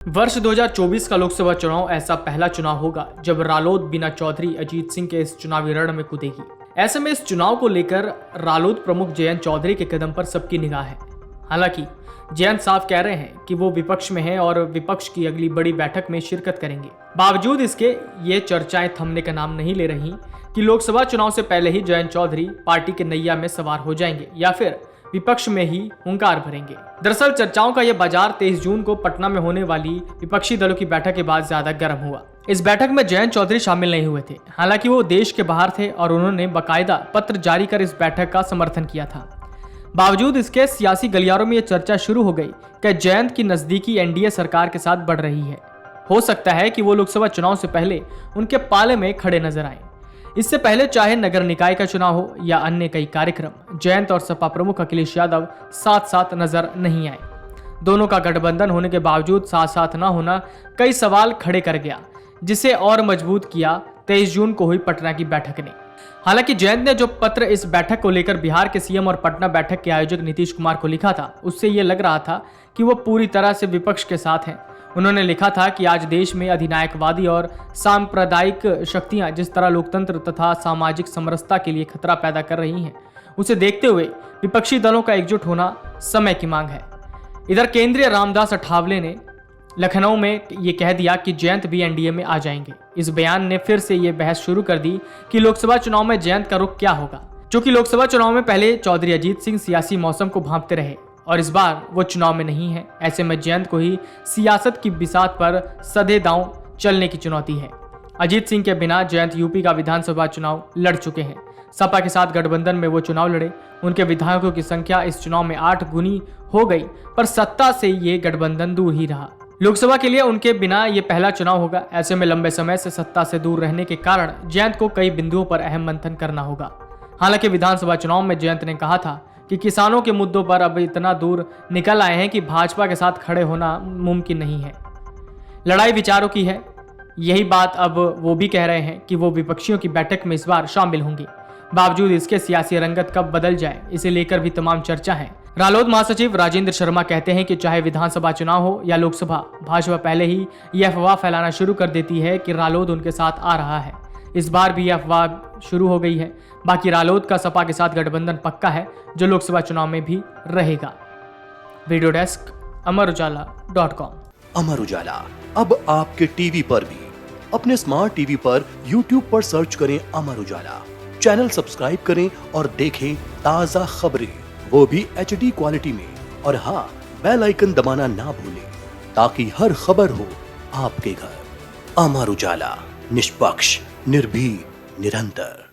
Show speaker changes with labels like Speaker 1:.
Speaker 1: वर्ष 2024 का लोकसभा चुनाव ऐसा पहला चुनाव होगा जब रालोद बिना चौधरी अजीत सिंह के इस चुनावी रण में कूदेगी। ऐसे में इस चुनाव को लेकर रालोद प्रमुख जयंत चौधरी के कदम पर सबकी निगाह है। हालांकि जयंत साफ कह रहे हैं कि वो विपक्ष में हैं और विपक्ष की अगली बड़ी बैठक में शिरकत करेंगे। बावजूद इसके ये चर्चाएं थमने का नाम नहीं ले रही कि लोकसभा चुनाव से पहले ही जयंत चौधरी पार्टी के नैया में सवार हो जाएंगे या फिर विपक्ष में ही हुंकार भरेंगे। दरअसल चर्चाओं का यह बाजार 23 जून को पटना में होने वाली विपक्षी दलों की बैठक के बाद ज्यादा गर्म हुआ। इस बैठक में जयंत चौधरी शामिल नहीं हुए थे। हालांकि वो देश के बाहर थे और उन्होंने बाकायदा पत्र जारी कर इस बैठक का समर्थन किया था। बावजूद इसके सियासी गलियारों में यह चर्चा शुरू हो गई कि जयंत की नजदीकी एनडीए सरकार के साथ बढ़ रही है। हो सकता है कि वो लोकसभा चुनाव से पहले उनके पाले में खड़े नजर आए। इससे पहले चाहे नगर निकाय का चुनाव हो या अन्य कई कार्यक्रम, जयंत और सपा प्रमुख अखिलेश यादव साथ साथ नजर नहीं आए। दोनों का गठबंधन होने के बावजूद साथ साथ न होना कई सवाल खड़े कर गया, जिसे और मजबूत किया 23 जून को हुई पटना की बैठक ने। हालांकि जयंत ने जो पत्र इस बैठक को लेकर बिहार के सीएम और पटना बैठक के आयोजक नीतीश कुमार को लिखा था, उससे यह लग रहा था कि वो पूरी तरह से विपक्ष के साथ हैं। उन्होंने लिखा था कि आज देश में अधिनायकवादी और सांप्रदायिक शक्तियां जिस तरह लोकतंत्र तथा सामाजिक समरसता के लिए खतरा पैदा कर रही हैं, उसे देखते हुए विपक्षी दलों का एकजुट होना समय की मांग है। इधर केंद्रीय रामदास अठावले ने लखनऊ में ये कह दिया कि जयंत भी एनडीए में आ जाएंगे। इस बयान ने फिर से ये बहस शुरू कर दी कि लोकसभा चुनाव में जयंत का रुख क्या होगा। क्योंकि लोकसभा चुनाव में पहले चौधरी अजीत सिंह सियासी मौसम को भांपते रहे और इस बार वो चुनाव में नहीं है। ऐसे में जयंत को ही सियासत की बिसात पर सधे दांव चलने की चुनौती है। अजीत सिंह के बिना जयंत यूपी का विधानसभा चुनाव लड़ चुके हैं। सपा के साथ गठबंधन में वो चुनाव लड़े। उनके विधायकों की संख्या इस चुनाव में 8 गुनी हो गई, पर सत्ता से ये गठबंधन दूर ही रहा। लोकसभा के लिए उनके बिना ये पहला चुनाव होगा। ऐसे में लंबे समय से सत्ता से दूर रहने के कारण जयंत को कई बिंदुओं पर अहम मंथन करना होगा। हालांकि विधानसभा चुनाव में जयंत ने कहा था कि किसानों के मुद्दों पर अब इतना दूर निकल आए हैं कि भाजपा के साथ खड़े होना मुमकिन नहीं है। लड़ाई विचारों की है। यही बात अब वो भी कह रहे हैं कि वो विपक्षियों की बैठक में इस बार शामिल होंगे। बावजूद इसके सियासी रंगत कब बदल जाए, इसे लेकर भी तमाम चर्चा है। रालोद महासचिव राजेंद्र शर्मा कहते हैं कि चाहे विधानसभा चुनाव हो या लोकसभा, भाजपा पहले ही यह अफवाह फैलाना शुरू कर देती है कि रालोद उनके साथ आ रहा है। इस बार भी यह अफवाह शुरू हो गई है। बाकी रालोद का सपा के साथ गठबंधन पक्का है, जो लोकसभा चुनाव में भी रहेगा। Video desk अमरउजाला.com।
Speaker 2: अमर उजाला अब आपके टीवी पर भी। अपने स्मार्ट टीवी पर यूट्यूब पर सर्च करें अमर उजाला, चैनल सब्सक्राइब करें और देखें ताजा खबरें, वो भी HD क्वालिटी में। और हाँ, बेल आइकन दबाना ना भूलें ताकि हर खबर हो आपके घर। अमर उजाला, निष्पक्ष, निर्भीक, निरंतर।